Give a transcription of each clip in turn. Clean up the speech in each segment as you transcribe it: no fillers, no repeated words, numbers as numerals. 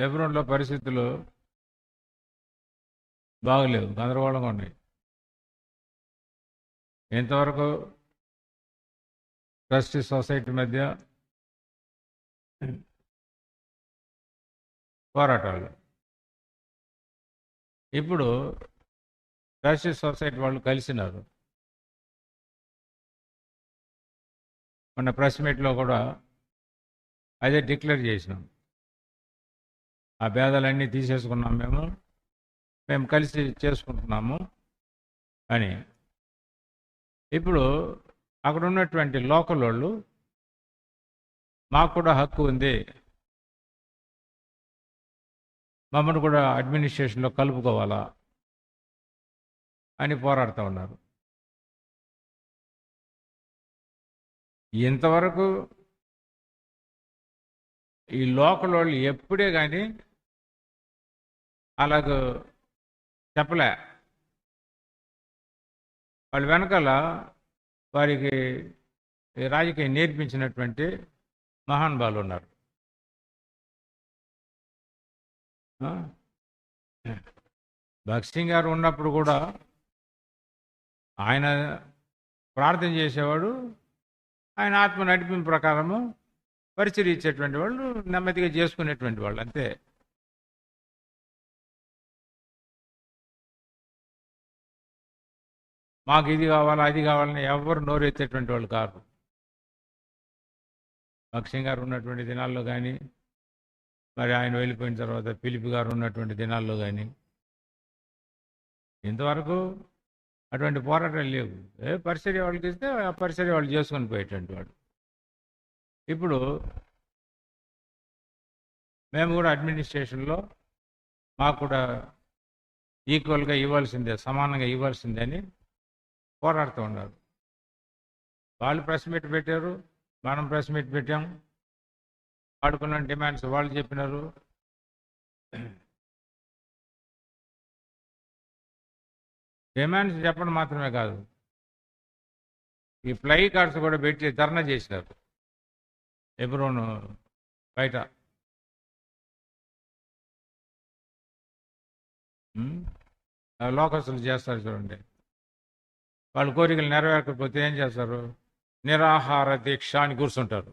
హెబ్రోన్లో పరిస్థితులు బాగలేవు, గందరగోళంగా ఉన్నాయి. ఎంతవరకు ట్రస్టీ సొసైటీ మధ్య పోరాటాలు. ఇప్పుడు ట్రస్టీ సొసైటీ వాళ్ళు కలిసినారు. మొన్న ప్రెస్ మీట్లో కూడా అదే డిక్లేర్ చేసినాం. ఆ భేదాలన్నీ తీసేసుకున్నాం, మేము కలిసి చేసుకుంటున్నాము అని. ఇప్పుడు అక్కడ ఉన్నటువంటి లోకల్ వాళ్ళు మాకు కూడా హక్కు ఉంది, మమ్మల్ని కూడా అడ్మినిస్ట్రేషన్లో కలుపుకోవాలా అని పోరాడుతూ ఉన్నారు. ఇంతవరకు ఈ లోకల్ వాళ్ళు ఎప్పుడే కానీ అలాగ చెప్పలే. వాళ్ళ వెనకాల వారికి రాజకీయం నేర్పించినటువంటి మహానుభావులు ఉన్నారు. భగత్ సింగ్ గారు ఉన్నప్పుడు కూడా ఆయన ప్రార్థన చేసేవాడు, ఆయన ఆత్మ నడిపింపు ప్రకారము పరిచయం ఇచ్చేటువంటి వాళ్ళు నెమ్మదిగా చేసుకునేటువంటి వాళ్ళు, అంతే. మాకు ఇది కావాలా అది కావాలని ఎవరు నోరెత్తేటువంటి వాళ్ళు కాదు. భగత్ సింగ్ గారు ఉన్నటువంటి దినాల్లో కానీ, మరి ఆయన వెళ్ళిపోయిన తర్వాత ఫిలిప్ గారు ఉన్నటువంటి దినాల్లో కానీ ఇంతవరకు అటువంటి పోరాటాలు లేవు. పరిచర్య వాళ్ళకి ఇస్తే ఆ పరిచర్య వాళ్ళు చేసుకొని పోయేటువంటి వాడు. ఇప్పుడు మేము కూడా అడ్మినిస్ట్రేషన్లో మాకు కూడా ఈక్వల్గా ఇవ్వాల్సిందే, సమానంగా ఇవ్వాల్సిందే అని పోరాడుతూ ఉన్నారు. వాళ్ళు ప్రెస్ మీట్ పెట్టారు, మనం ప్రెస్ మీట్ పెట్టాం, వాడుకున్న డిమాండ్స్ వాళ్ళు చెప్పినారు. డిమాండ్స్ చెప్పడం మాత్రమే కాదు, ఈ ఫ్లై కార్డ్స్ కూడా పెట్టి ధర్నా చేసినారు హెబ్రోన్ బయట. లోకస్తులు చేస్తారు చూడండి, వాళ్ళ కోరికలు నెరవేరకపోతే ఏం చేస్తారు? నిరాహార దీక్ష అని కూర్చుంటారు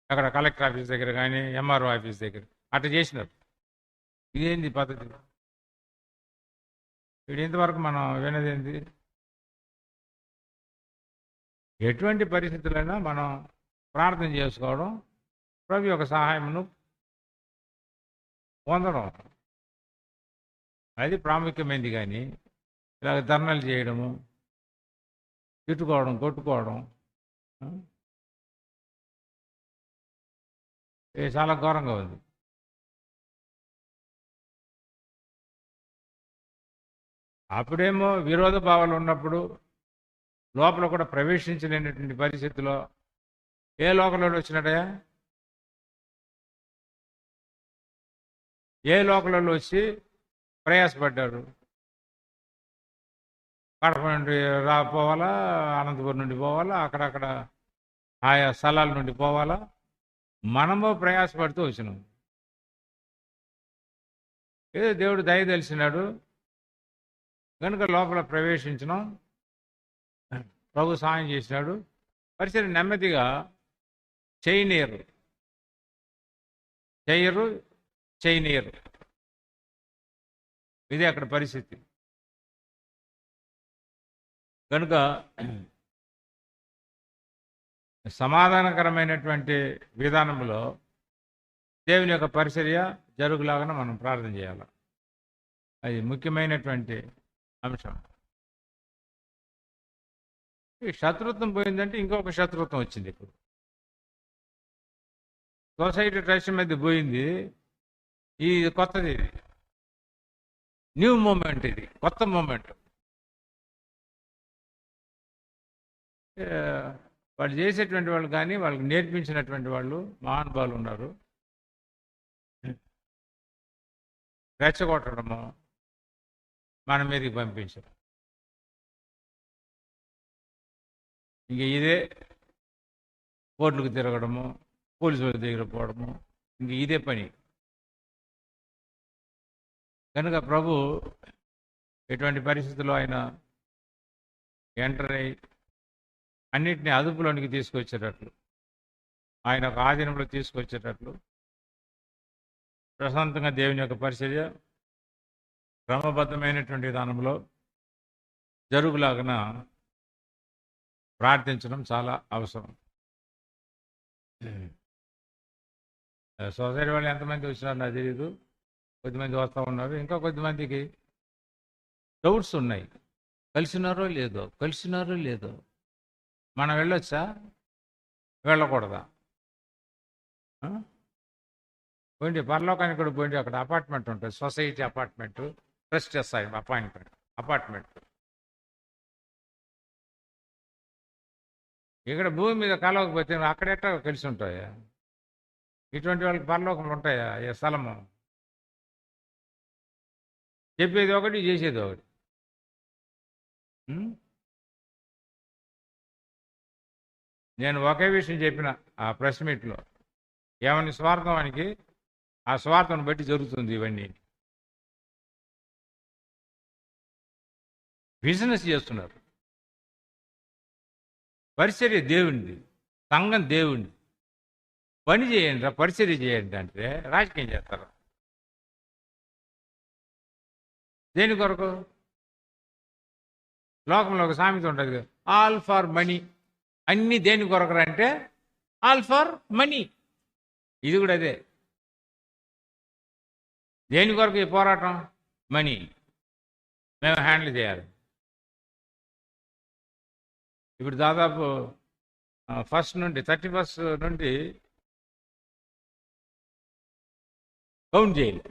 అక్కడ కలెక్టర్ ఆఫీస్ దగ్గర కానీ ఎంఆర్ఓ ఆఫీస్ దగ్గర. అట్లా చేసినారు. ఇదేంది పద్ధతి? ఇప్పుడు ఇంతవరకు మనం వినదేంది? ఎటువంటి పరిస్థితులైనా మనం ప్రార్థన చేసుకోవడం, ప్రభు యొక్క సహాయమును పొందడం, అది ప్రాముఖ్యమైనది. కానీ ఇలాగ ధర్నాలు చేయడము, తిట్టుకోవడం, కొట్టుకోవడం చాలా ఘోరంగా ఉంది. అప్పుడేమో విరోధ భావాలు ఉన్నప్పుడు లోపల కూడా ప్రవేశించలేనటువంటి పరిస్థితిలో ఏ లోకంలో వచ్చినాడయా? ఏ లోకంలో వచ్చి ప్రయాసపడ్డారు? కడప నుండి పోవాలా, అనంతపురం నుండి పోవాలా, అక్కడక్కడ ఆయా స్థలాల నుండి పోవాలా, మనము ప్రయాసపడుతూ వచ్చినాం. ఏదో దేవుడు దయ తెలిసినాడు కనుక లోపల ప్రవేశించినాం, ప్రభు సహాయం చేసినాడు. పరిచయం నెమ్మదిగా చేయనీయరు. ఇదే అక్కడ పరిస్థితి. కనుక సమాధానకరమైనటువంటి విధానంలో దేవుని యొక్క పరిచర్య జరుగులాగా మనం ప్రార్థన చేయాలి. అది ముఖ్యమైనటువంటి అంశం. ఈ శత్రుత్వం పోయిందంటే ఇంకొక శత్రుత్వం వచ్చింది. ఇప్పుడు సొసైటీ ట్రస్ట్ మధ్య పోయింది. ఇది కొత్తది, ఇది న్యూ మూమెంట్, ఇది కొత్త మూమెంట్. వాళ్ళు చేసేటువంటి వాళ్ళు కానీ వాళ్ళకి నేర్పించినటువంటి వాళ్ళు మహానుభావులు ఉన్నారు. రెచ్చగొట్టడము, మన మీదకి పంపించడం, ఇంక ఇదే కోర్టులకు తిరగడము, పోలీసుల దగ్గర పోవడము, ఇంక ఇదే పని. కనుక ప్రభు ఎటువంటి పరిస్థితుల్లో ఆయన ఎంటర్ అయ్యి అన్నిటినీ అదుపులోనికి తీసుకొచ్చేటట్లు, ఆయన ఒక ఆధీనంలో తీసుకొచ్చేటట్లు ప్రశాంతంగా దేవుని యొక్క పరిచర్య క్రమబద్ధమైనటువంటి విధానంలో జరుగులాగా ప్రార్థించడం చాలా అవసరం. సొసైటీ వాళ్ళు ఎంతమంది వచ్చినారు నాకు తెలియదు, కొద్దిమంది వస్తూ ఉన్నారు. ఇంకా కొద్దిమందికి డౌట్స్ ఉన్నాయి, కలిసినారో లేదో. మనం వెళ్ళొచ్చా, వెళ్ళకూడదా? పోయింది పరలోకానికి కూడా పోయింది. అక్కడ అపార్ట్మెంట్ ఉంటుంది, సొసైటీ అపార్ట్మెంట్, ట్రస్ట్ చేస్తాయి అపార్ట్మెంట్. ఇక్కడ భూమి మీద కలవకపోతే అక్కడెట్టా కలిసి ఉంటాయా? ఇటువంటి వాళ్ళకి పరలోకంలో ఉంటాయా ఏ స్థలము? చెప్పేది ఒకటి, చేసేది ఒకటి. నేను ఒకే విషయం చెప్పిన ఆ ప్రెస్ మీట్లో, ఏమని స్వార్థమానికి ఆ స్వార్థం బట్టి జరుగుతుంది ఇవన్నీ. బిజినెస్ చేస్తున్నారు. పరిచర్య దేవునిది, సంఘం దేవునిది. పని చేయండి, పరిచర్య చేయండి అంటే రాజకీయం చేస్తారు. దేని కొరకు? లోకంలో ఒక సామెత ఉంటుంది, ఆల్ ఫర్ మనీ. అన్నీ దేని కొరకు అంటే ఆల్ ఫర్ మనీ. ఇది కూడా అదే. దేని కొరకు ఈ పోరాటం? మనీ. మేము హ్యాండిల్ చేయాలి. ఇప్పుడు దాదాపు 1st నుండి 31st నుండి కౌంట్ చేయాలి.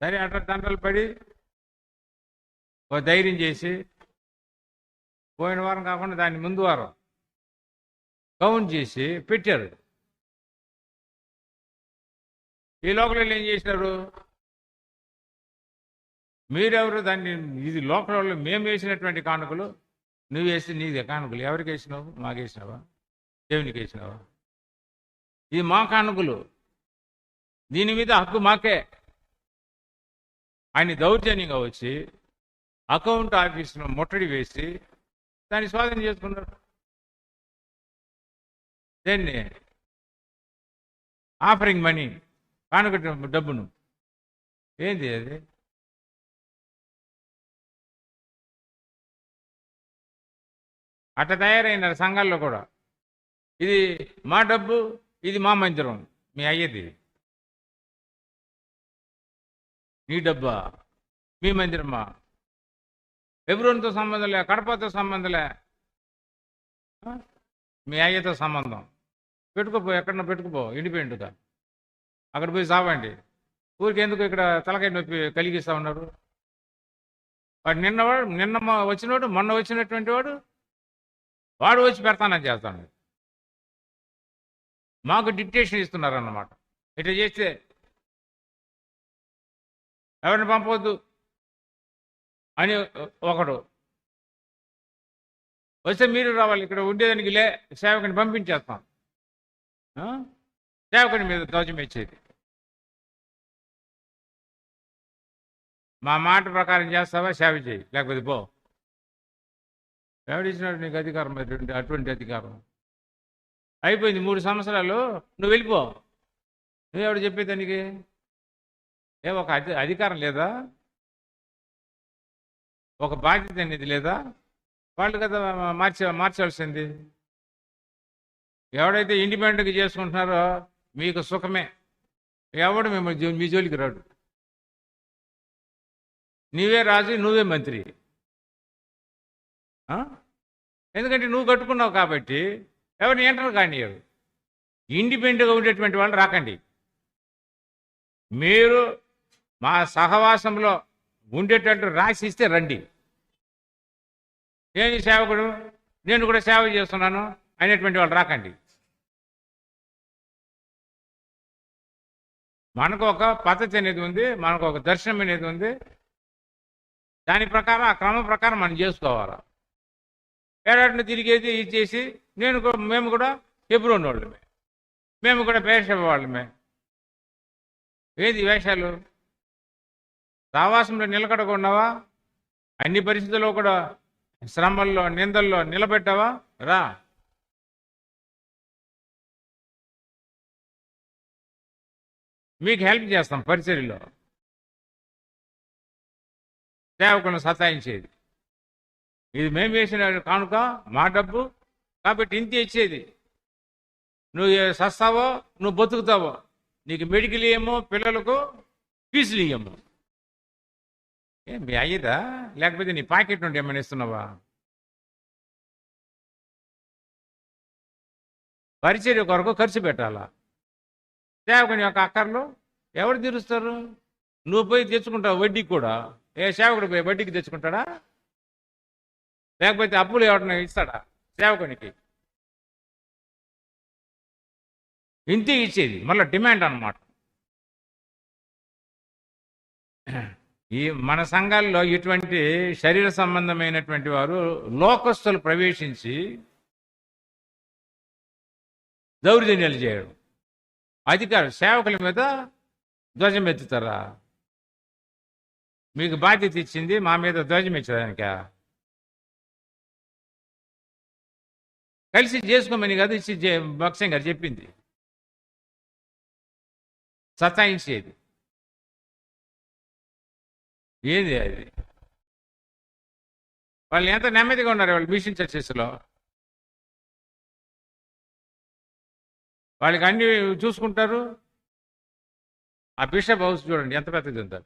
సరే అట్లా తండ్రులు పడి ఒక ధైర్యం చేసి పోయిన వారం కాకుండా దాని ముందు వారం కౌంట్ చేసి పెట్టారు. ఈ లోకల్ ఏం చేసినారు? మీరెవరు? దాన్ని ఇది లోకల్ వాళ్ళు మేము వేసినటువంటి కానుకలు నువ్వు వేసి నీదే కానుకలు. ఎవరికి వేసినావు? మాకు వేసినావా? దేవునికి వేసినావా? ఇది మా కానుకలు, దీని మీద హక్కు మాకే. ఆయన దౌర్జన్యంగా వచ్చి అకౌంట్ ఆఫీసును ముట్టడి వేసి దాన్ని స్వాధీనం చేసుకున్నారు. దేన్ని? ఆఫరింగ్ మనీ, కానుక డబ్బును. ఏంది అది? అట్లా తయారైనారు సంఘాల్లో కూడా. ఇది మా డబ్బు, ఇది మా మందిరం, మీ అయ్యది. నీ డబ్బా, మీ మందిరమా? హెబ్రోనుతో సంబంధంలే, కడపతో సంబంధంలే, మీ అయ్యతో సంబంధం. పెట్టుకోపో, ఎక్కడన్నా పెట్టుకుపో ఇండిపెండెంట్గా. అక్కడ పోయి సావండి. ఊరికి ఎందుకు ఇక్కడ తలకాయ నొప్పి కలిగిస్తూ ఉన్నారు? వాడు నిన్న వచ్చినవాడు, మొన్న వచ్చినటువంటి వాడు వచ్చి పెడతానని చేస్తాను. మాకు డిక్టేషన్ ఇస్తున్నారు అన్నమాట. ఇట్లా చేస్తే ఎవరిని పంపవద్దు అని ఒకడు వస్తే మీరు రావాలి, ఇక్కడ ఉండేదానికి సేవకుని పంపించేస్తాం. సేవకుని మీద ధ్వజం ఇచ్చేది. మా మాట ప్రకారం చేస్తావా, సేవ చేయి, లేకపోతే పో. ఎవడిచ్చినాడు నీకు అధికారం? అటువంటి అధికారం అయిపోయింది. 3 సంవత్సరాలు నువ్వు వెళ్ళిపో. నువ్వెవడు చెప్పేదానికి? ఒక అధికారం లేదా? ఒక బాధ్యత అనేది లేదా? వాళ్ళు కదా మార్చాల్సింది. ఎవడైతే ఇండిపెండెంట్గా చేసుకుంటున్నారో మీకు సుఖమే. ఎవడు మిమ్మల్ని మీ జోలికి రాడు. నీవే రాజు, నువ్వే మంత్రి. ఎందుకంటే నువ్వు కట్టుకున్నావు కాబట్టి ఎవరిని ఎంటర్ కానియరు. ఇండిపెండెంట్గా ఉండేటువంటి వాళ్ళు రాకండి. మీరు మా సహవాసంలో ఉండేటట్టు రాసి ఇస్తే రండి. నేను సేవకుడు, నేను కూడా సేవ చేస్తున్నాను అనేటువంటి వాళ్ళు రాకండి. మనకు ఒక పద్ధతి అనేది ఉంది, మనకు ఒక దర్శనం అనేది ఉంది. దాని ప్రకారం, ఆ క్రమం ప్రకారం మనం చేసుకోవాలి. ఏడాటిని తిరిగేది ఇచ్చేసి మేము కూడా హెబ్రోను వాళ్ళమే, మేము కూడా బెర్షెబా వాళ్ళమే. ఏది వేషాలు? సావాసంలో నిలకడకున్నావా? అన్ని పరిస్థితుల్లో కూడా శ్రమల్లో నిందల్లో నిలబెట్టావా? రా. మీకు హెల్ప్ చేస్తాం పరిచర్యలో. సేవకులను సతాయించేది ఇది మేము వేసిన కానుక, మా డబ్బు, కాబట్టి ఇంత ఇచ్చేది. నువ్వు సస్తావో, నువ్వు బతుకుతావో, నీకు మెడికల్ ఇయ్యము, పిల్లలకు ఫీజులు ఇయ్యము. ఏ మీ అయ్యదా, లేకపోతే నీ పాకెట్ నుండి ఏమైనా ఇస్తున్నావా? పరిచర్య కొరకు ఖర్చు పెట్టాలా? సేవకుని యొక్క అక్కర్లు ఎవరు తీరుస్తారు? నువ్వు పోయి తెచ్చుకుంటావు వడ్డీకి కూడా. ఏ సేవకుడు పోయి వడ్డీకి తెచ్చుకుంటాడా? లేకపోతే అప్పులు ఎవరిని ఇస్తాడా సేవకునికి? ఇంతే ఇచ్చేది, మళ్ళీ డిమాండ్ అన్నమాట. ఈ మన సంఘాల్లో ఇటువంటి శరీర సంబంధమైనటువంటి వారు లోకస్తులు ప్రవేశించి దౌర్జన్యాలు చేయడం, అధికారులు సేవకుల మీద ధ్వజం ఎత్తుతారా? మీకు బాధ్యత ఇచ్చింది మా మీద ధ్వజం ఎత్తడానికా? కలిసి చేసుకోమని కదా ఇచ్చి భక్సం గారు చెప్పింది. సతాయించేది ఏది అది? వాళ్ళు ఎంత నెమ్మదిగా ఉన్నారు వాళ్ళు మిషన్ చర్చెస్లో. వాళ్ళకి అన్ని చూసుకుంటారు. ఆ బిషప్ హౌస్ చూడండి ఎంత పెద్దది ఉందా.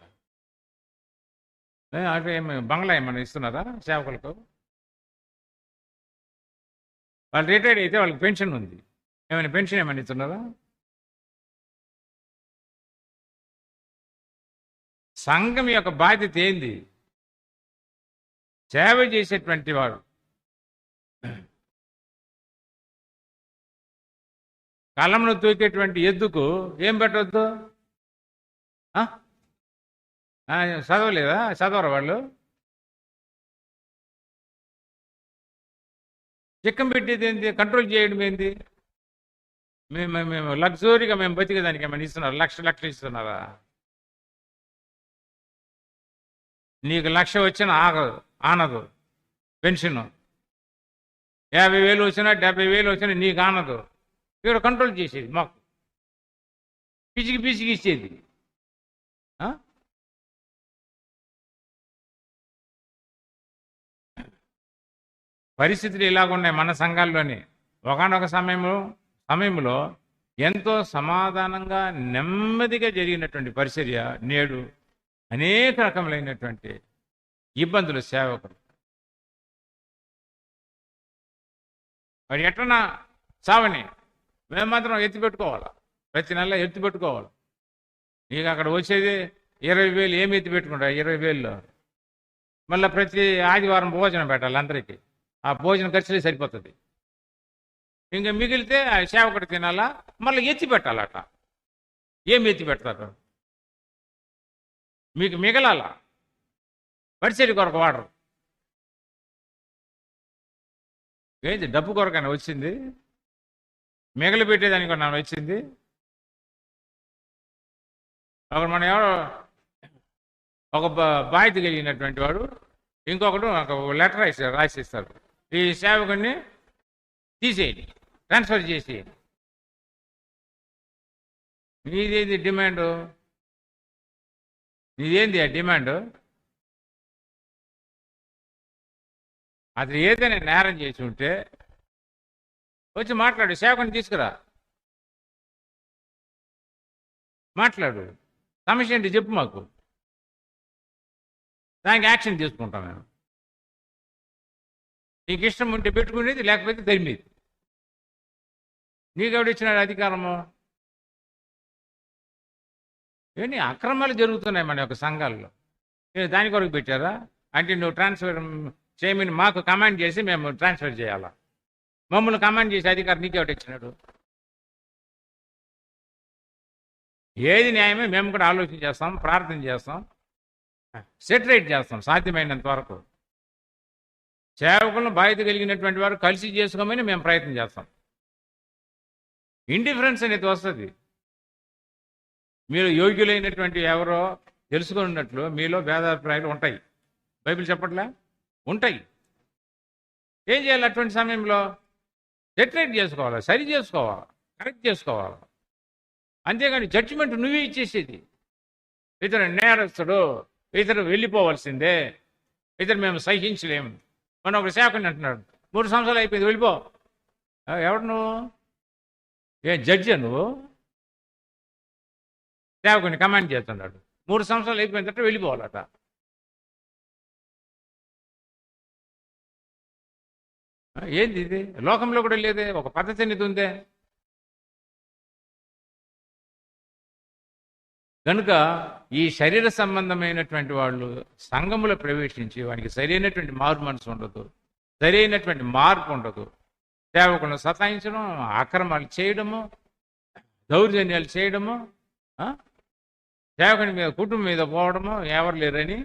అంటే బంగ్లా ఏమన్నా ఇస్తున్నారా సేవకులకు? వాళ్ళు రిటైర్డ్ అయితే వాళ్ళకి పెన్షన్ ఉంది. ఏమైనా పెన్షన్ ఏమైనా ఇస్తున్నారా? సంఘం యొక్క బాధ్యత ఏంది? సేవ చేసేటువంటి వాడు కళ్ళంలో తూకేటువంటి ఎద్దుకు ఏం పెట్టవద్దు? చదవలేదా? చదవరా వాళ్ళు? చిక్కం పెట్టేది ఏంటి? కంట్రోల్ చేయడం ఏంది? మేము లగ్జరీగా మేము బతికేదానికి ఏమైనా ఇస్తున్నారు? లక్షలు ఇస్తున్నారా? నీకు 1,00,000 వచ్చినా ఆనదు పెన్షన్. 50,000 వచ్చినా 70,000 వచ్చినా నీకు ఆనదు. ఇక్కడ కంట్రోల్ చేసేది, మాకు పిసికి ఇచ్చేది. పరిస్థితులు ఇలాగున్నాయి మన సంఘాల్లోనే. ఒకనొక సమయంలో ఎంతో సమాధానంగా నెమ్మదిగా జరిగినటువంటి పరిచర్య నేడు అనేక రకములైనటువంటి ఇబ్బందులు సేవకులు. వాడు ఎట్లన్నా చావని మేము మాత్రం ఎత్తిపెట్టుకోవాలా, ప్రతి నెల ఎత్తిపెట్టుకోవాలి. నీకు అక్కడ వచ్చేది 20,000. ఏమి ఎత్తిపెట్టుకుంటా 20,000లో? మళ్ళీ ప్రతి ఆదివారం భోజనం పెట్టాలి అందరికీ. ఆ భోజనం ఖర్చులే సరిపోతుంది. ఇంకా మిగిలితే ఆ సేవకుడు తినాలా, మళ్ళీ ఎత్తి పెట్టాలట. ఏమి ఎత్తి పెడతారు? మీకు మిగలాలా? పరిచర్య కొరకు వాడరు. ఏంటి డబ్బు కొరకైనా వచ్చింది? మిగలి పెట్టేదానికి వచ్చింది? అక్కడ మనం ఎవరో ఒక బాధ్యత కలిగినటువంటి వాడు ఇంకొకడు ఒక లెటర్ రాసిస్తారు, ఈ సేవకుడిని తీసేయండి, ట్రాన్స్ఫర్ చేసేయండి. నీదేది డిమాండు? నీదేంది ఆ డిమాండు? అది ఏదైనా నేరం చేసి ఉంటే వచ్చి మాట్లాడు, సేవకుని తీసుకురా, మాట్లాడు, సమస్య ఏంటి చెప్పు మాకు, దానికి యాక్షన్ తీసుకుంటాం మేము. నీకు ఇష్టం ఉంటే పెట్టుకునేది, లేకపోతే తరిమేది. నీకెవడు ఇచ్చినాడు అధికారము? ఇవన్నీ అక్రమాలు జరుగుతున్నాయి మన యొక్క సంఘాల్లో. దాని కొరకు పెట్టారా? అంటే నువ్వు ట్రాన్స్ఫర్ చేయమని మాకు కమాండ్ చేసి మేము ట్రాన్స్ఫర్ చేయాలా? మమ్మల్ని కమాండ్ చేసే అధికారం నీకెవడు ఇచ్చినాడు? ఏది న్యాయమే మేము కూడా ఆలోచన చేస్తాం, ప్రార్థన చేస్తాం, సెటరేట్ చేస్తాం సాధ్యమైనంత వరకు. సేవకులను బాధ్యత కలిగినటువంటి వారు కలిసి చేసుకోమని మేము ప్రయత్నం చేస్తాం. ఇండిఫరెన్స్ అనేది వస్తుంది. మీరు యోగ్యులైనటువంటి ఎవరో తెలుసుకున్నట్లు మీలో భేదాభిప్రాయాలు ఉంటాయి. బైబిల్ చెప్పట్లే? ఉంటాయి. ఏం చేయాలి అటువంటి సమయంలో? సెటరేట్ చేసుకోవాలి, సరి చేసుకోవాలి, కరెక్ట్ చేసుకోవాలి. అంతేగాని జడ్జిమెంట్ నువ్వే ఇచ్చేసేది. ఇతను నేరస్తుడు, ఇతను వెళ్ళిపోవాల్సిందే, ఇతను మేము సహించలేము. మన ఒక సేవకుని అంటున్నాడు, 3 సంవత్సరాలు అయిపోయింది వెళ్ళిపో. ఎవడు నువ్వు? ఏం జడ్జి నువ్వు? సేవకుని కమాండ్ చేస్తున్నాడు, 3 సంవత్సరాలు అయిపోయిన తర్వాత వెళ్ళిపోవాలట. ఏంది ఇది? లోకంలో కూడా లేదే, ఒక పద్ధతి అనేది ఉందే. కనుక ఈ శరీర సంబంధమైనటువంటి వాళ్ళు సంఘములో ప్రవేశించి వానికి సరైనటువంటి మారు మనసు ఉండదు, సరైనటువంటి మార్పు ఉండదు. సేవకులను సతాయించడం, అక్రమాలు చేయడము, దౌర్జన్యాలు చేయడము, సేవకుని మీద కుటుంబం మీద పోవడము, ఎవరు లేరని.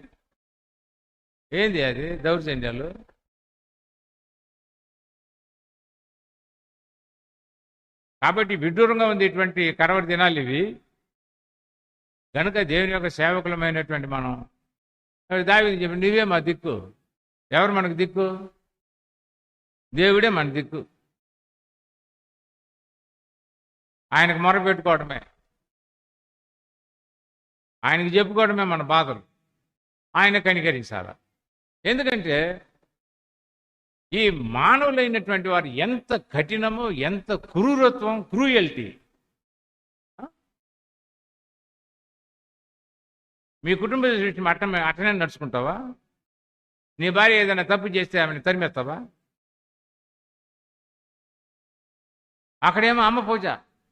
ఏంది అది దౌర్జన్యాలు? కాబట్టి విడ్డూరంగా ఉంది ఇటువంటి కరవరి దినాలు ఇవి. కనుక దేవుని యొక్క సేవకులమైనటువంటి మనం దావీదు చెప్పి, నువ్వే మా దిక్కు. ఎవరు మనకు దిక్కు? దేవుడే మన దిక్కు. ఆయనకు మొరపెట్టుకోవడమే, ఆయనకు చెప్పుకోవడమే మన బాధలు. ఆయన కనికరించాల. ఎందుకంటే ఈ మానవులైనటువంటి వారు ఎంత కఠినమో, ఎంత క్రూరత్వం, క్రూయల్టీ. మీ కుటుంబ విషయం అట్టనే నడుచుకుంటావా? నీ భార్య ఏదైనా తప్పు చేస్తే ఆమెను తరిమేస్తావా? అక్కడేమో అమ్మ పూజ,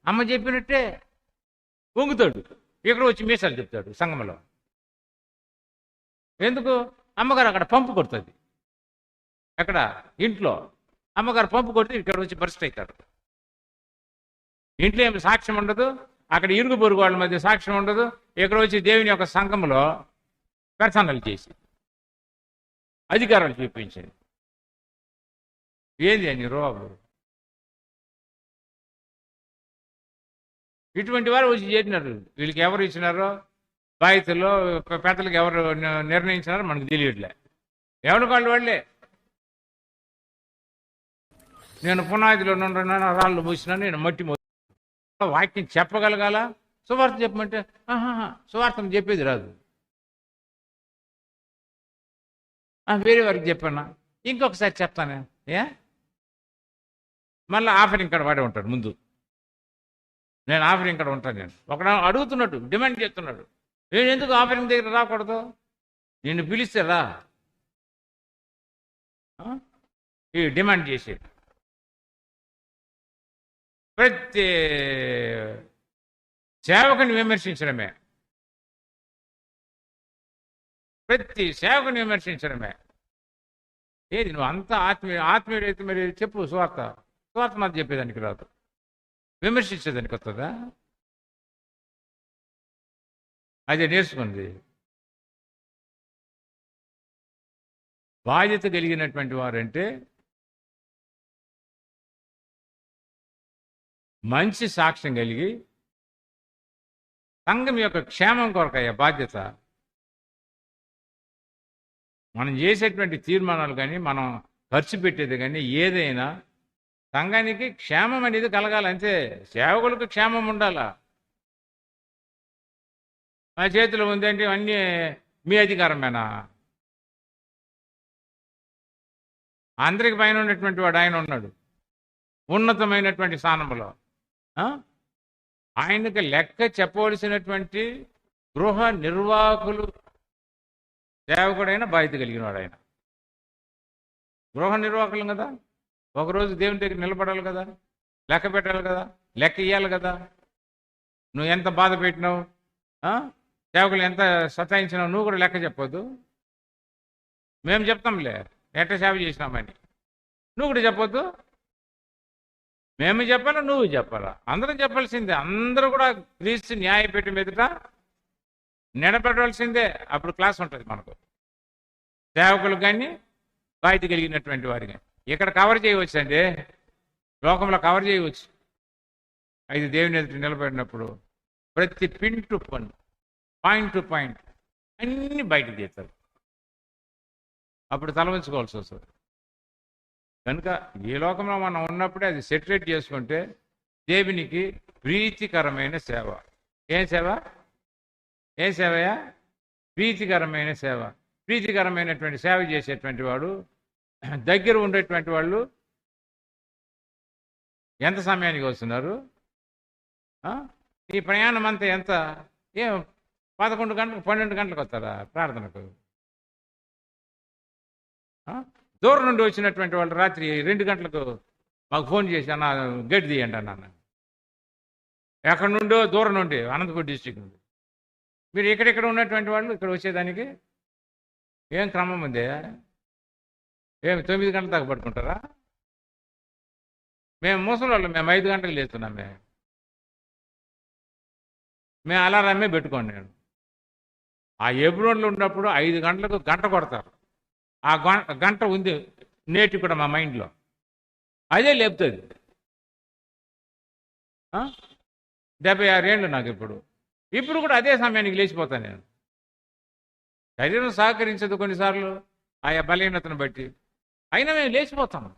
అమ్మ చెప్పినట్టే పొంగుతాడు, ఇక్కడ వచ్చి మీసాలు చెప్తాడు సంఘంలో. ఎందుకు? అమ్మగారు అక్కడ పంపు కొడుతుంది. ఎక్కడ? ఇంట్లో. అమ్మగారు పంపు కొడితే ఇక్కడ వచ్చి బర్స్ట్ అవుతాడు. ఇంట్లో ఏమి సాక్ష్యం ఉండదు, అక్కడ ఇరుగు పొరుగు వాళ్ళ మధ్య సాక్ష్యం ఉండదు, ఇక్కడ వచ్చి దేవుని యొక్క సంఘంలో పెర్సనల్ చేసి అధికారాలు చూపించింది. ఏంది అని రోగు? ఇటువంటి వారు వచ్చి చేసినారు. వీళ్ళకి ఎవరు ఇచ్చినారో, బాధితుల్లో పెద్దలకు ఎవరు నిర్ణయించినారో మనకు తెలియట్లే. ఎవరి వాళ్ళే. నేను పునాదిలో నుండి రాళ్ళు మూసినాను, నేను మట్టి వాక్యం చెప్పగలగాల. సువార్త చెప్పమంటే సువార్తం చెప్పేది రాదు. వేరే వారికి చెప్పానా, ఇంకొకసారి చెప్తానే. మళ్ళీ ఆఫరింగ్ కార్డు వాడే ఉంటాడు ముందు. నేను ఆఫరింగ్ కార్డు ఉంటాను. నేను ఒకడు అడుగుతున్నాడు, డిమాండ్ చేస్తున్నాడు, నేను ఎందుకు ఆఫరింగ్ దగ్గర రాకూడదు? నిన్ను పిలిస్తే రా. ఈ డిమాండ్ చేసి ప్రతి సేవకుని విమర్శించడమే, ప్రతి సేవకుని విమర్శించడమే. ఏది నువ్వు అంత ఆత్మీయుడైతే మరి చెప్పు సువార్త. సువార్త మాత్రం చెప్పేదానికి రాదు, విమర్శించేదానికి వస్తుందా? అదే నేర్చుకుంది. బాధ్యత కలిగినటువంటి వారంటే మంచి సాక్ష్యం కలిగి సంఘం యొక్క క్షేమం కొరకయ్యా బాధ్యత. మనం చేసేటువంటి తీర్మానాలు కానీ, మనం ఖర్చు పెట్టేది కానీ, ఏదైనా సంఘానికి క్షేమం అనేది కలగాలంతే. సేవకులకు క్షేమం ఉండాలా. మా చేతిలో ఉందంటే అన్నీ మీ అధికారమేనా? అందరికి పైన ఉన్నటువంటి వాడు ఆయన ఉన్నాడు, ఉన్నతమైనటువంటి స్థానంలో. ఆయనకి లెక్క చెప్పవలసినటువంటి గృహ నిర్వాహకులు సేవకుడైన బాధ్యత కలిగిన వాడు ఆయన. గృహ నిర్వాహకులు కదా, ఒకరోజు దేవుని దగ్గర నిలబడాలి కదా, లెక్క పెట్టాలి కదా, లెక్క ఇవ్వాలి కదా. నువ్వు ఎంత బాధ పెట్టినావు, సేవకులు ఎంత సతాయించినావు, నువ్వు కూడా లెక్క చెప్పొద్దు. మేము చెప్తాంలే ఎట్ట సేవ చేసినామని, నువ్వు కూడా చెప్పొద్దు. మేము చెప్పాలా, నువ్వు చెప్పాలా, అందరం చెప్పాల్సిందే. అందరూ కూడా క్రీస్తు న్యాయపీఠం ఎదుట నిలబెట్టవలసిందే. అప్పుడు క్లాస్ ఉంటుంది మనకు, సేవకులకు కానీ బాధ్యత కలిగినటువంటి వారికి. ఇక్కడ కవర్ చేయవచ్చు అండి, లోకంలో కవర్ చేయవచ్చు. అది దేవుని ఎదుట నిలబడినప్పుడు ప్రతి pin to pin, point to point అన్ని బయటకు తీస్తారు. అప్పుడు తలవంచుకోవాల్సి వస్తుంది. కనుక ఈ లోకంలో మనం ఉన్నప్పుడే అది సెటిరేట్ చేసుకుంటే దేవునికి ప్రీతికరమైన సేవ. ఏం సేవ? ఏం సేవయా? ప్రీతికరమైన సేవ. ప్రీతికరమైనటువంటి సేవ చేసేటువంటి వాడు, దగ్గర ఉండేటువంటి వాళ్ళు ఎంత సమయానికి వస్తున్నారు? ఈ ప్రయాణం అంతా ఎంత? 11 గంటలకు 12 గంటలకు వస్తారా ప్రార్థనకు? దూరం నుండి వచ్చినటువంటి వాళ్ళు రాత్రి 2 గంటలకు మాకు ఫోన్ చేసి, అన్న గేట్ తీయండి అన్న. ఎక్కడి నుండో, దూరం నుండి, అనంతపురం డిస్టిక్ నుండి. మీరు ఎక్కడెక్కడ ఉన్నటువంటి వాళ్ళు ఇక్కడ వచ్చేదానికి ఏం క్రమం ఉంది? 9 గంటల దాకా పడుకుంటారా? మేము ముసలి వాళ్ళు, మేము 5 గంటలకు లేస్తున్నాం. మేము అలారమే పెట్టుకోండి. నేను ఆ ఎబ్రోన్లో ఉన్నప్పుడు 5 గంటలకు గంట కొడతారు. ఆ గంట ఉంది నేటి కూడా మా మైండ్లో, అదే లేపుతుంది. 76 ఏళ్ళు నాకు. ఇప్పుడు కూడా అదే సమయానికి లేచిపోతాను నేను. శరీరం సహకరించదు కొన్నిసార్లు ఆయా బలహీనతను బట్టి, అయినా మేము లేచిపోతాము.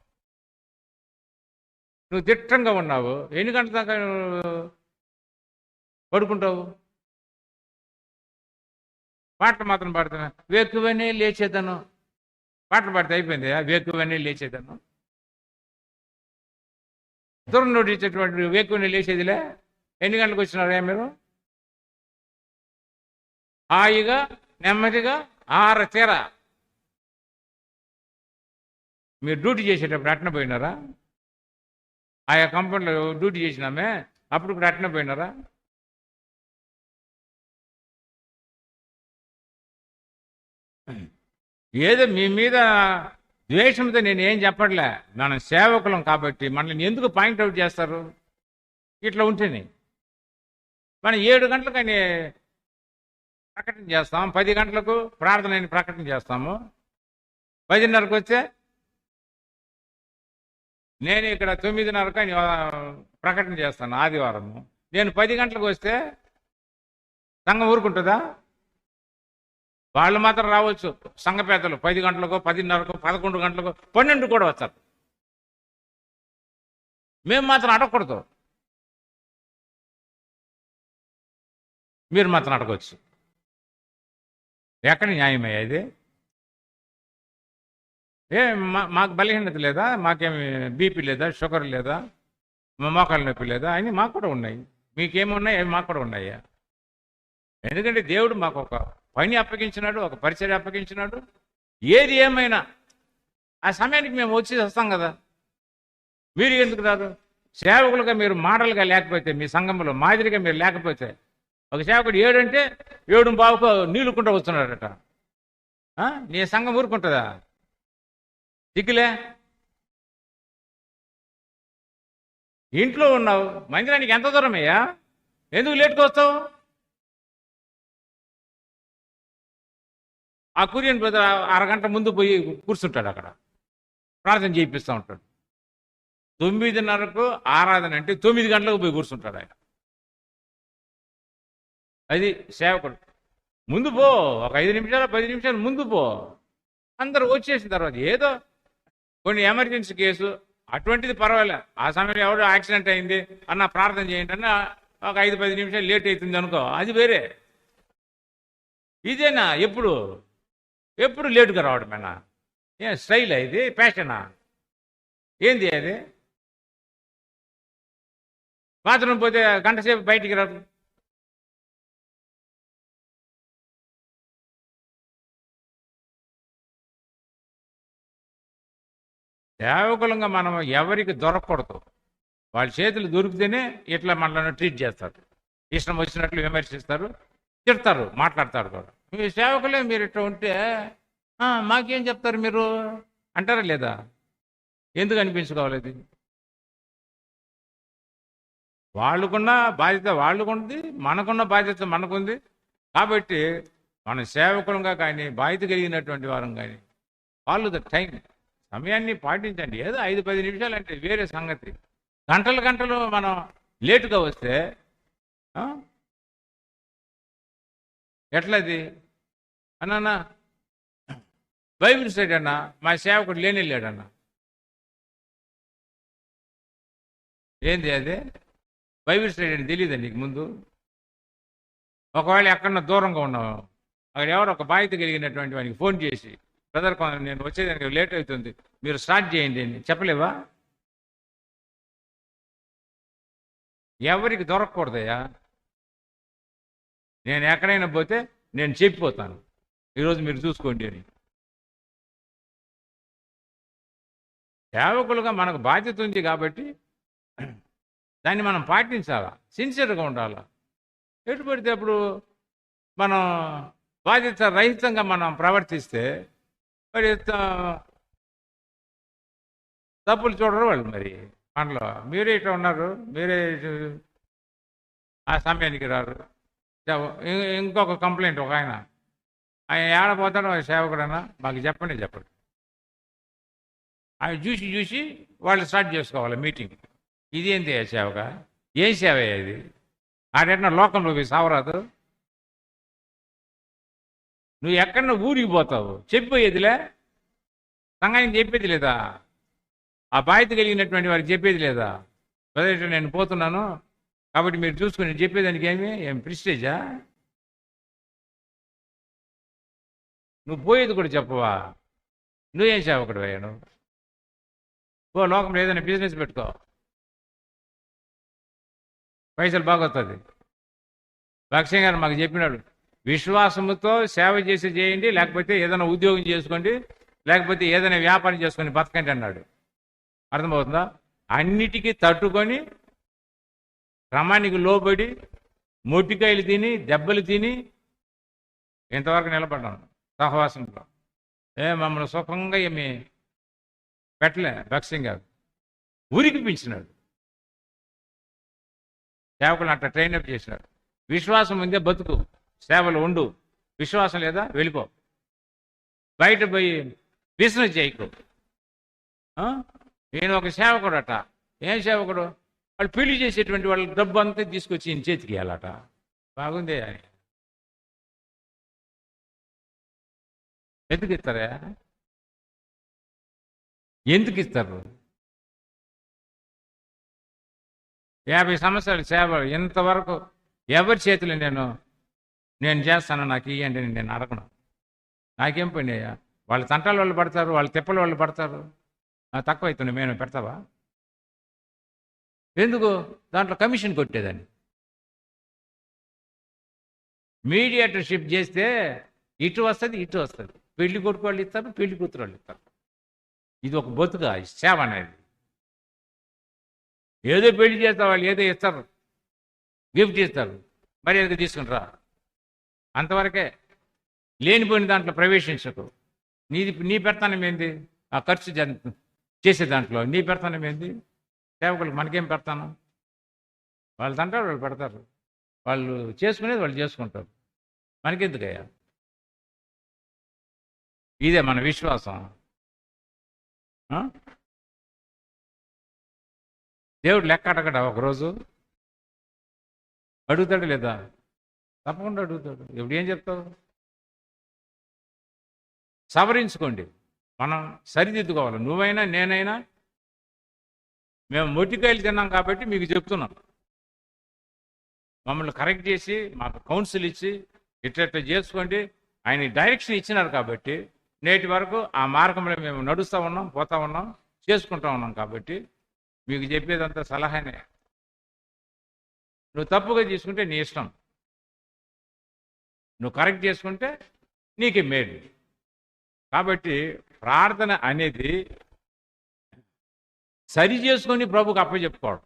నువ్వు దిట్టంగా ఉన్నావు, ఎన్ని గంటల దాకా పడుకుంటావు? పాటలు మాత్రం పాడుతున్నా, వేకువనే లేచేదను. పాటలు పాడితే అయిపోయింది. వేకువనే లేచేదను. దూరం నోటించేటువంటి వేకువనే లేచేదిలే. ఎన్ని గంటలకు వచ్చినారా మీరు? హాయిగా నెమ్మదిగా తీర మీరు డ్యూటీ చేసేటప్పుడు అట్న పోయినారా? ఆయా కంపెనీలో డ్యూటీ చేసినామే, అప్పుడు కూడా అట్న పోయినారా? ఏదో మీ మీద ద్వేషంతో నేను ఏం చెప్పట్లే. మనం సేవకులం కాబట్టి మనల్ని ఎందుకు పాయింట్అవుట్ చేస్తారు? ఇట్లా ఉంటేనే మనం 7 గంటలకని ప్రకటన చేస్తాం, 10 గంటలకు ప్రార్థన ప్రకటన చేస్తాము. 10:30కు వస్తే నేను ఇక్కడ 9:30 ప్రకటన చేస్తాను ఆదివారము. నేను 10 గంటలకు వస్తే సంఘం ఊరుకుంటుందా? వాళ్ళు మాత్రం రావచ్చు, సంఘ పెద్దలు 10 గంటలకు, 10:30కు, 11 గంటలకు, 12 కూడా వచ్చారు. మేము మాత్రం అడగకూడదు, మీరు మాత్రం అడగవచ్చు. ఎక్కడ న్యాయమయ్యా ఇది? మాకు బలహీనత లేదా? మాకేమి బీపీ లేదా? షుగర్ లేదా? మోకాళ్ళ నొప్పి లేదా? అని మాకు కూడా ఉన్నాయి. మీకేమున్నాయి? అవి మాకు కూడా ఉన్నాయా? ఎందుకంటే దేవుడు మాకు ఒక పని అప్పగించినాడు, ఒక పరిచర్య అప్పగించినాడు. ఏది ఏమైనా ఆ సమయానికి మేము వచ్చి వస్తాం కదా. మీరు ఎందుకు రాదు? సేవకులుగా మీరు మోడల్గా లేకపోతే, మీ సంఘంలో మాదిరిగా మీరు లేకపోతే, ఒక సేవకుడు 7 అంటే 7:15కు నీళ్ళుకుంటూ వస్తున్నాడట. నీ సంఘం ఊరుకుంటుందా? దిక్కులే. ఇంట్లో ఉన్నావు, మందిరానికి ఎంత దూరం అయ్యా? ఎందుకు లేట్గా వస్తావు? ఆ కురియన్ బ్రదర్ 1/2 గంట ముందు పోయి కూర్చుంటాడు, అక్కడ ప్రార్థన చేయిస్తూ ఉంటాడు. 9:30కు ఆరాధన అంటే 9 గంటలకు పోయి కూర్చుంటాడు ఆయన. అది సేవకుడు. ముందు పో, ఒక 5 నిమిషాలు 10 నిమిషాలు ముందు పో. అందరూ వచ్చేసిన తర్వాత ఏదో కొన్ని ఎమర్జెన్సీ కేసు అటువంటిది పర్వాలే. ఆ సమయంలో ఎవడో యాక్సిడెంట్ అయింది అన్న ప్రార్థన చేయండి అన్న, ఒక 5-10 నిమిషాలు లేట్ అవుతుంది అనుకో, అది వేరే. ఇదేనా ఎప్పుడు లేటుగా రావడమేనా? ఏం స్టైలా ఇది? ఫ్యాషనా? ఏంది అది? బాత్రూమ్ పోతే గంట సేపు బయటికి రాదు. సేవకులంగా మనం ఎవరికి దొరకకూడదు. వాళ్ళ చేతులు దొరికితేనే ఇట్లా మనల్ని ట్రీట్ చేస్తారు, ఇష్టం వచ్చినట్లు విమర్శిస్తారు, తిడతారు, మాట్లాడతారు కూడా. మీ సేవకులే మీరు ఇట్లా ఉంటే మాకేం చెప్తారు మీరు అంటారా లేదా? ఎందుకు అనిపించుకోవాలి? ఇది వాళ్ళకున్న బాధ్యత వాళ్ళకుంది, మనకున్న బాధ్యత మనకుంది. కాబట్టి మన సేవకులంగా కానీ, బాధ్యత కలిగినటువంటి వారం కానీ, వాళ్ళు ద టైం, సమయాన్ని పాటించండి. ఏదో 5-10 నిమిషాలు అంటే వేరే సంగతి. గంటలు మనం లేటుగా వస్తే ఎట్లది అన్నా బైబిల్ స్టడీ అన్నా మా సేవకుడు లేని వెళ్ళాడన్నా. ఏంది అదే బైబిల్ స్టడీ అని తెలియదా నీకు ముందు? ఒకవేళ ఎక్కడన్నా దూరంగా ఉన్నావు, అక్కడ ఎవరు ఒక బాధ్యత కలిగినటువంటి వానికి ఫోన్ చేసి, బ్రదర్ నేను వచ్చేదానికి లేట్ అవుతుంది, మీరు స్టార్ట్ చేయండి అని చెప్పలేవా? ఎవరికి దొరకకూడదయ్యా. నేను ఎక్కడైనా పోతే నేను చెప్పిపోతాను, ఈరోజు మీరు చూసుకోండి అని. సేవకులుగా మనకు బాధ్యత ఉంది కాబట్టి దాన్ని మనం పాటించాలా, సిన్సియర్గా ఉండాలా. ఎటు పడితే అప్పుడు మనం బాధ్యత రహితంగా మనం ప్రవర్తిస్తే మరి తప్పులు చూడరు వాళ్ళు. మరి మనలో మీరే ఇట్లా ఉన్నారు, మీరే ఆ సమయానికి రారు. ఇంకొక కంప్లైంట్ ఒక ఆయన ఏడపోతాడో సేవకుడన్నా మాకు చెప్పండి. ఆయన చూసి వాళ్ళు స్టార్ట్ చేసుకోవాలి మీటింగ్. ఇదేంటి సేవక, ఏం సేవ ఇది? ఆడెట్నా లోకంలో పోయి సావరాదు. నువ్వు ఎక్కడన్నా ఊరికి పోతావు, చెప్పిపోయేదిలే, సంఘానికి చెప్పేది లేదా? ఆ బాధ్యత కలిగినటువంటి వారికి చెప్పేది లేదా? బ్రదర్ నేను పోతున్నాను కాబట్టి మీరు చూసుకుని చెప్పేదానికి ఏం ప్రిస్టేజా? నువ్వు పోయేది కూడా చెప్పవా? నువ్వేం సేవకుడు అయ్యాను? ఓ లోకంలో ఏదైనా బిజినెస్ పెట్టుకో, పైసలు బాగొస్తుంది. లక్ష్యం గారు మాకు చెప్పినాడు, విశ్వాసముతో సేవ చేయండి, లేకపోతే ఏదైనా ఉద్యోగం చేసుకోండి, లేకపోతే ఏదైనా వ్యాపారం చేసుకొని బతకండి అన్నాడు. అర్థమవుతుందా? అన్నిటికీ తట్టుకొని క్రమానికి లోబడి మొట్టికాయలు తిని దెబ్బలు తిని ఇంతవరకు నిలబడ్డాను సహవాసంలో. మమ్మల్ని సుఖంగా ఏమి పెట్టలే. భక్సింగ్ గారు ఊరికి పెంచినాడు, సేవకులు అట్లా ట్రైనప్ చేసినాడు. విశ్వాసం ఉందే బతుకు, సేవలు ఉండు. విశ్వాసం లేదా వెళ్ళిపో, బయట పోయి బిజినెస్ చేయకు. నేను ఒక సేవకుడు అట. ఏం సేవకుడు? వాళ్ళు పెళ్లి చేసేటువంటి వాళ్ళ డబ్బు అంతా తీసుకొచ్చి ఈయన చేతికి ఇవ్వాలట. బాగుంది అని ఎందుకు ఇస్తారా? ఎందుకు ఇస్తారు? 50 సంవత్సరాల సేవ ఇంతవరకు ఎవరి చేతులు నేను చేస్తాను, నాకు ఇవ్వండి అని నేను అడగను. నాకేం పని అయ్యా? వాళ్ళ తంటాల వాళ్ళు పడతారు, వాళ్ళ తిప్పల వాళ్ళు పడతారు. తక్కువ అవుతుంది మేము పెడతావా? ఎందుకు? దాంట్లో కమిషన్ కొట్టేదాన్ని. మీడియేటర్షిప్ చేస్తే ఇటు వస్తుంది, ఇటు వస్తుంది. పెళ్లి కొడుకు వాళ్ళు ఇస్తారు, పెళ్లి కూతురు వాళ్ళు ఇస్తారు. ఇది ఒక బతుక సేవ అనేది. ఏదో పెళ్లి చేస్తారు వాళ్ళు, ఏదో ఇస్తారు, గిఫ్ట్ ఇస్తారు, మరి ఏదో తీసుకుంటారా? అంతవరకే. లేనిపోయిన దాంట్లో ప్రవేశించకు. నీ పెడతానం ఏంది? ఆ ఖర్చు చేసే దాంట్లో నీ పెడతానం ఏంది? సేవకులకు మనకేం పెడతాను? వాళ్ళు తంటారు, వాళ్ళు పెడతారు, వాళ్ళు చేసుకునేది వాళ్ళు చేసుకుంటారు, మనకెందుకయ్యా? ఇదే మన విశ్వాసం. దేవుడు లెక్క అడగడా? ఒకరోజు అడుగుతాడు లేదా? తప్పకుండా అడుగుతాడు. ఇప్పుడు ఏం చెప్తావు? సవరించుకోండి, మనం సరిదిద్దుకోవాలి. నువ్వైనా నేనైనా మేము మొట్టికాయలు తిన్నాం కాబట్టి మీకు చెప్తున్నాం. మమ్మల్ని కరెక్ట్ చేసి మాకు కౌన్సిల్ ఇచ్చి ఇట్లా చేసుకోండి ఆయన డైరెక్షన్ ఇచ్చినారు కాబట్టి నేటి వరకు ఆ మార్గంలో మేము నడుస్తూ ఉన్నాం, పోతా ఉన్నాం, చేసుకుంటూ ఉన్నాం. కాబట్టి మీకు చెప్పేదంతా సలహానే. నువ్వు తప్పుగా తీసుకుంటే నీ ఇష్టం, నువ్వు కరెక్ట్ చేసుకుంటే నీకే మేలు. కాబట్టి ప్రార్థన అనేది సరి చేసుకొని ప్రభుకు అప్పచెప్పుకోవడం.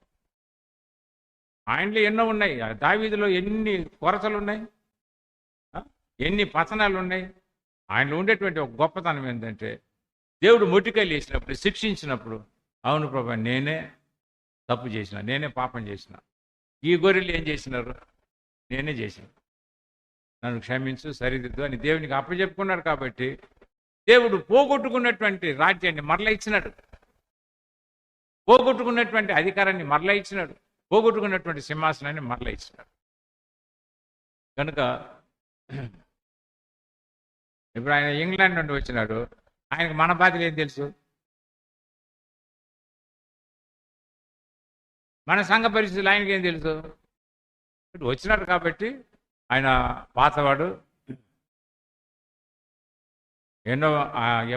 ఆయనలో ఎన్నో ఉన్నాయి. దావీదులో ఎన్ని కొరతలు ఉన్నాయి, ఎన్ని పతనాలు ఉన్నాయి. ఆయనలో ఉండేటువంటి ఒక గొప్పతనం ఏంటంటే దేవుడు మొట్టికాయలు వేసినప్పుడు, శిక్షించినప్పుడు, అవును ప్రభు నేనే తప్పు చేసిన, నేనే పాపం చేసిన. ఈ గొర్రెలు ఏం చేసినారు? నేనే చేసిన, నన్ను క్షమించు, సరిదిద్దు అని దేవునికి అప్పచెప్పుకున్నాడు. కాబట్టి దేవుడు పోగొట్టుకున్నటువంటి రాజ్యాన్ని మరలా ఇచ్చినాడు, పోగొట్టుకున్నటువంటి అధికారాన్ని మరలా ఇచ్చినాడు, పోగొట్టుకున్నటువంటి సింహాసనాన్ని మరలా ఇచ్చినాడు. కనుక ఇప్పుడు ఆయన ఇంగ్లాండ్ నుండి వచ్చినాడు, ఆయనకు మన బాధలు ఏం తెలుసు? మన సంఘ పరిస్థితులు ఆయనకి ఏం తెలుసు? ఇప్పుడు వచ్చినాడు కాబట్టి ఆయన పాతవాడు. ఎన్నో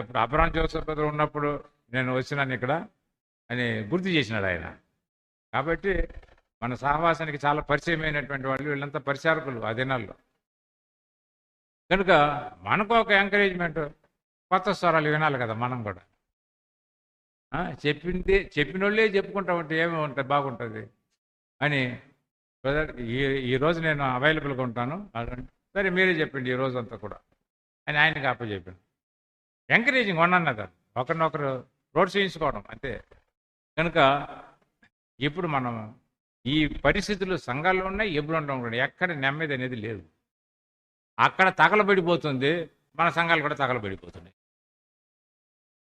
ఎప్పుడు అబ్రహాం జోసెఫ్ బ్రదర్ ఉన్నప్పుడు నేను వచ్చినాను ఇక్కడ అని గుర్తు చేసినాడు ఆయన. కాబట్టి మన సహవాసానికి చాలా పరిచయమైనటువంటి వాళ్ళు వీళ్ళంతా పరిచారకులు ఆ దినాల్లో. కనుక మనకు ఒక ఎంకరేజ్మెంట్, కొత్త స్వరాలు వినాలి కదా మనం కూడా. చెప్పిన వాళ్ళే చెప్పుకుంటా ఉంటే ఏమి ఉంటుంది, బాగుంటుంది అని. బ్రదర్ ఈరోజు నేను అవైలబుల్గా ఉంటాను, సరే మీరే చెప్పండి ఈ రోజు అంతా కూడా అని ఆయనకి అప్పచెప్పాను. ఎంకరేజింగ్ అన్నది ఒకరినొకరు ప్రోత్సహించుకోవడం అంతే. కనుక ఇప్పుడు మనం ఈ పరిస్థితులు సంఘాల్లో ఉన్నాయి, ఎప్పుడు ఉండడం కూడా ఎక్కడ నెమ్మది అనేది లేదు. అక్కడ తగలబడిపోతుంది, మన సంఘాలు కూడా తగలబడిపోతున్నాయి,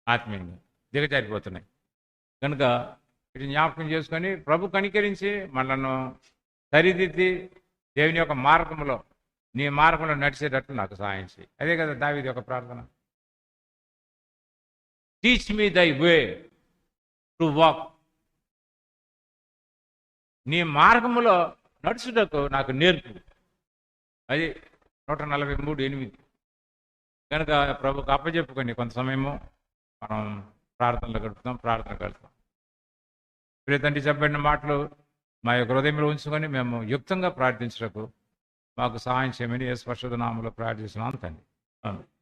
ఆత్మీయంగా దిగజారిపోతున్నాయి. కనుక ఇది జ్ఞాపకం చేసుకొని ప్రభు కనికరించి మనను సరిదిద్ది దేవుని యొక్క మార్గంలో, నీ మార్గంలో నడిచేటట్లు నాకు సహాయం చేయి. అదే కదా దావీదు యొక్క ప్రార్థన, టీచ్ మీ దై వే టు వాక్. నీ మార్గములో నడుచుటకు నాకు నేర్పు. అది 143:8. కనుక ప్రభుకు అప్పచెప్పుకొని కొంత సమయము మనం ప్రార్థనలో గడుపుతాం, ప్రార్థన గడుపుతాం. ప్రియ తండ్రి, చెప్పబడిన మాటలు మా యొక్క హృదయంలో ఉంచుకొని మేము యుక్తంగా ప్రార్థించటకు మాకు సహాయం చేయమని యేసు పరిశుద్ధ నామములో ప్రార్థిస్తున్నాను తండ్రి.